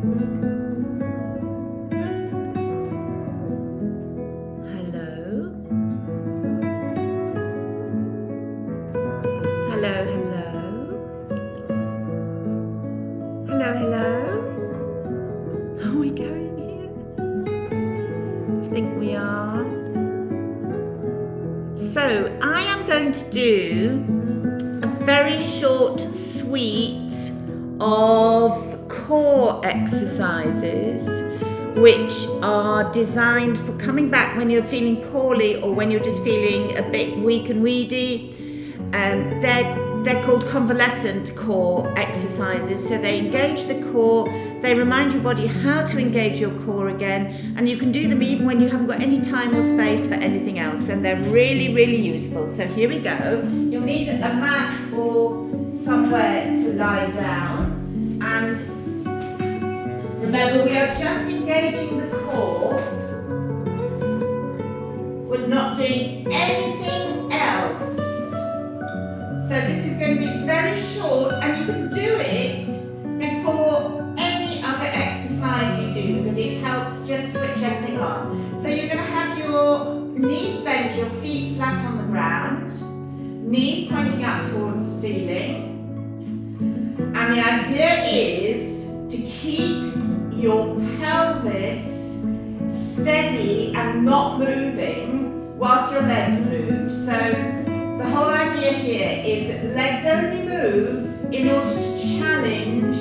Hello. Hello, hello. Hello, hello. Are we going here? I think we are. So I am going to do a very short suite of core exercises which are designed for coming back when you're feeling poorly or when you're just feeling a bit weak and weedy. They're called convalescent core exercises, so they engage the core, they remind your body how to engage your core again, and you can do them even when you haven't got any time or space for anything else, and they're really, really useful. So here we go. You'll need a mat or somewhere to lie down, and remember we are just engaging the core. We're not doing anything else. So this is going to be very short, and you can do it before any other exercise you do because it helps just switch everything on. So you're going to have your knees bent, your feet flat on the ground, knees pointing up towards the ceiling. And the idea is to keep your pelvis steady and not moving whilst your legs move. So the whole idea here is that legs only move in order to challenge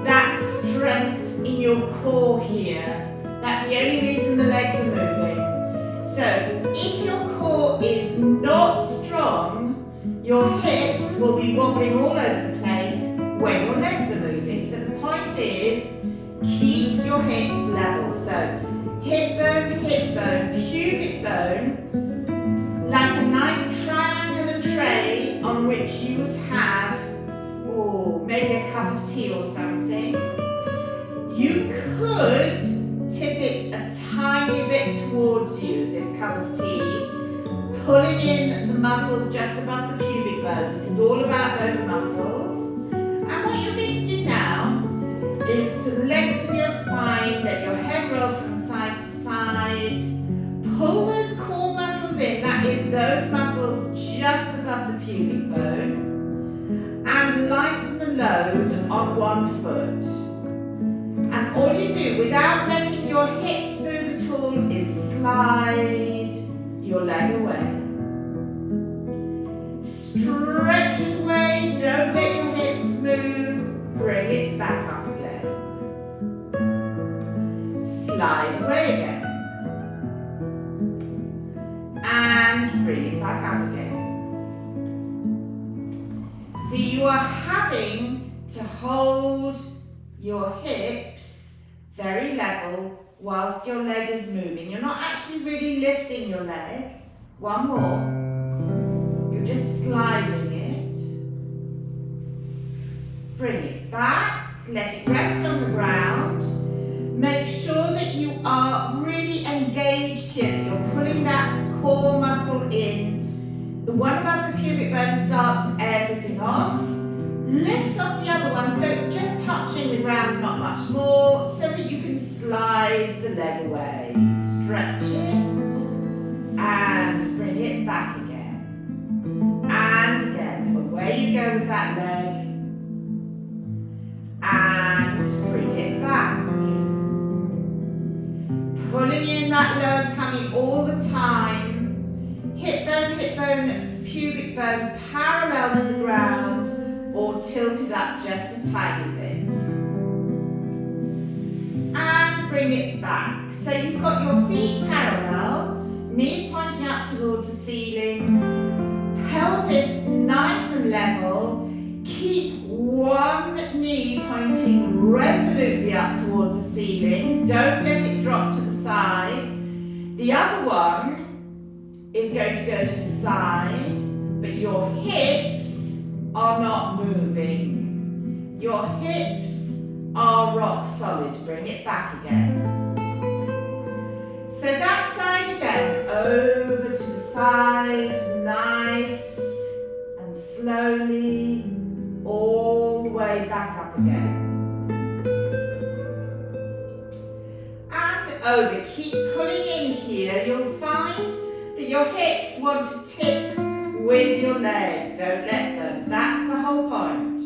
that strength in your core here. That's the only reason the legs are moving. So if your core is not strong, your hips will be wobbling all over the place when your legs are moving. So the point is, keep your hips level. So hip bone, pubic bone, like a nice triangular tray on which you would have, maybe a cup of tea or something. You could tip it a tiny bit towards you, this cup of tea, pulling in the muscles just above the pubic bone. This is all about those muscles. And what you're going to do now is to lengthen your spine, let your head roll from side to side, pull those core muscles in, that is those muscles just above the pubic bone, and lighten the load on one foot. And all you do, without letting your hips move at all, is slide your leg away. Stretch it away, don't let your hips move, bring it back up again. Slide away again. And bring it back up again. See, you are having to hold your hips very level whilst your leg is moving. You're not actually really lifting your leg. One more. You're just sliding it. Bring it back. Let it rest on the ground. Make sure that you are really engaged here, that you're pulling that core muscle in. The one above the pubic bone starts everything off. Lift off the other one so it's just touching the ground, not much more, so that you can slide the leg away. Stretch it and bring it back again. And again, away you go with that leg. And bring it back. Pulling in that lower tummy all the time. Hip bone, pubic bone parallel to the ground or tilted up just a tiny bit. And bring it back. So you've got your feet parallel, knees pointing up towards the ceiling, pelvis nice and level. Keep one knee pointing resolutely up towards the ceiling. Don't let it drop to the side. The other one is going to go to the side, but your hips are not moving. Your hips are rock solid. Bring it back again. So that side again, over to the side, nice and slowly, all the way back up again. over. Keep pulling in here. You'll find that your hips want to tip with your leg. Don't let them. That's the whole point.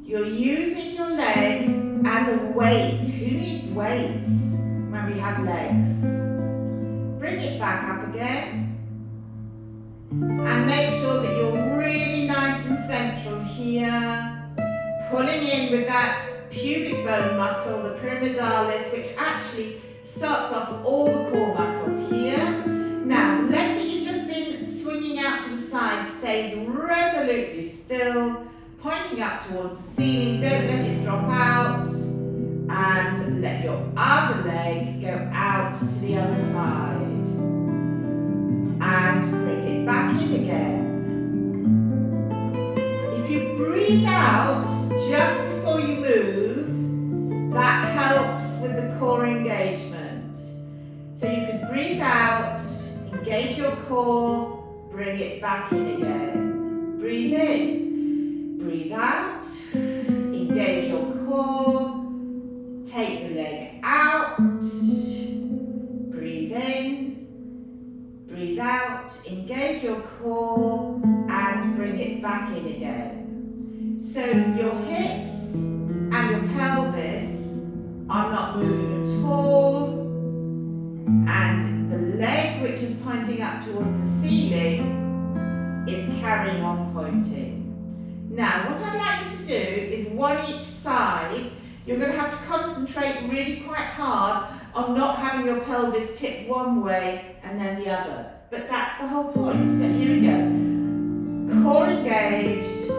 You're using your leg as a weight. Who needs weights when we have legs? Bring it back up again. And make sure that you're really nice and central here. Pulling in with that pubic bone muscle, the pyramidalis, which actually starts off all the core muscles here. Now, the leg that you've just been swinging out to the side stays resolutely still, pointing up towards the ceiling. Don't let it drop out. And let your other leg go out to the other side. And bring it back in again. If you breathe out just before you move, that helps with the core engagement. So you can breathe out, engage your core, bring it back in again. Breathe in, breathe out, engage your core, take the leg out, breathe in, breathe out, engage your core, and bring it back in again. So your hips and your pelvis are not moving at all, and the leg, which is pointing up towards the ceiling, is carrying on pointing. Now, what I'd like you to do is one each side. You're going to have to concentrate really quite hard on not having your pelvis tip one way and then the other. But that's the whole point. So here we go. Core engaged,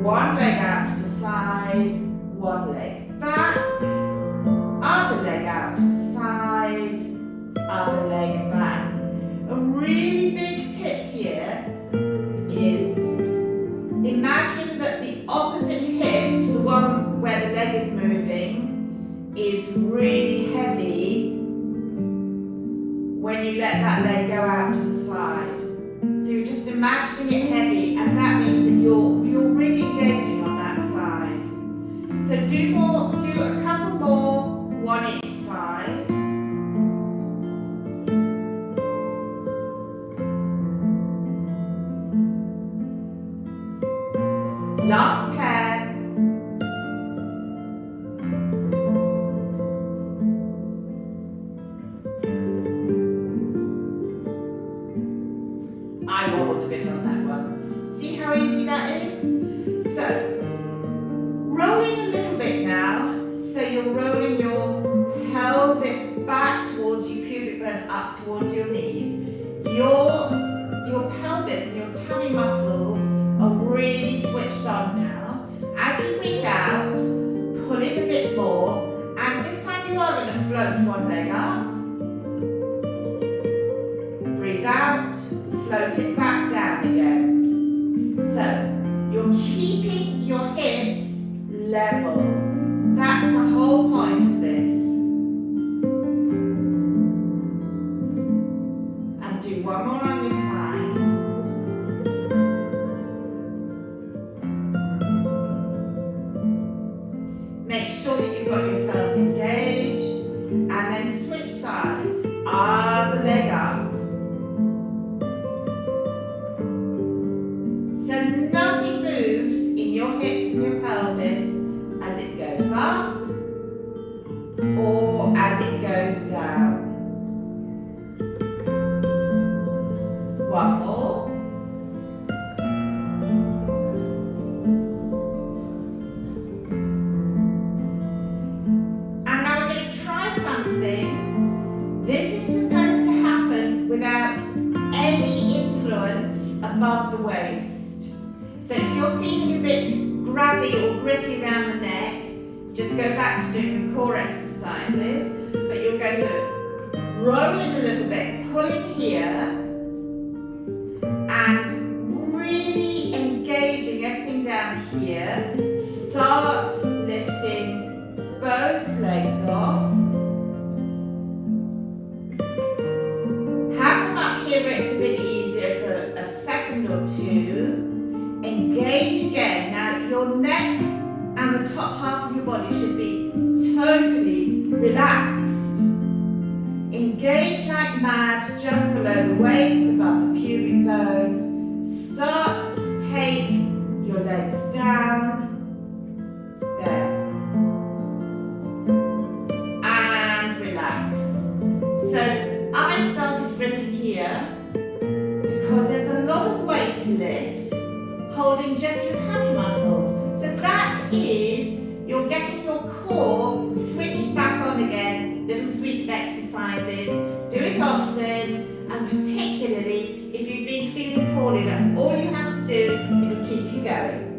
one leg out to the side, one leg back, other leg out to the side, other leg back. A really big tip here is imagine that the opposite hip to the one where the leg is moving is really heavy when you let that leg go out to the side. So you're just imagining it heavy, and that means that you're really engaging on that side. So do a couple more, one each side. Last pair. I wobbled a bit on that one. See how easy that is? So, rolling a little bit now. So you're rolling your pelvis back towards your pubic bone, up towards your knees. Your pelvis and your tummy muscles are really switched on now. As you breathe out, pull in a bit more, and this time you are going to float one leg up. Breathe out, float it back down again. So, you're keeping your hips level. That's the whole point of this. And do one more on this side. Make sure that you've got yourselves engaged, and then switch sides. Other leg up. So nothing moves in your hips and your pelvis as it goes up or as it goes down. One more. And now we're going to try something. This is supposed to happen without any influence above the waist. So if you're feeling a bit grabby or grippy around the neck, just go back to doing the core exercises, but you're going to roll in a little bit, pull in here, and really engaging everything down here. Start lifting both legs off. Have them up here where it's a bit easier for a second or two. Engage again. Now your neck and the top half of your body should be totally relaxed. below the waist, above the pubic bone. Start to take your legs down. There. And relax. So I started gripping here because there's a lot of weight to lift, holding just your tummy muscles. So that is, you're getting your core switched back on again. Little suite of exercises. Do it often, and particularly if you've been feeling poorly, that's all you have to do. It'll keep you going.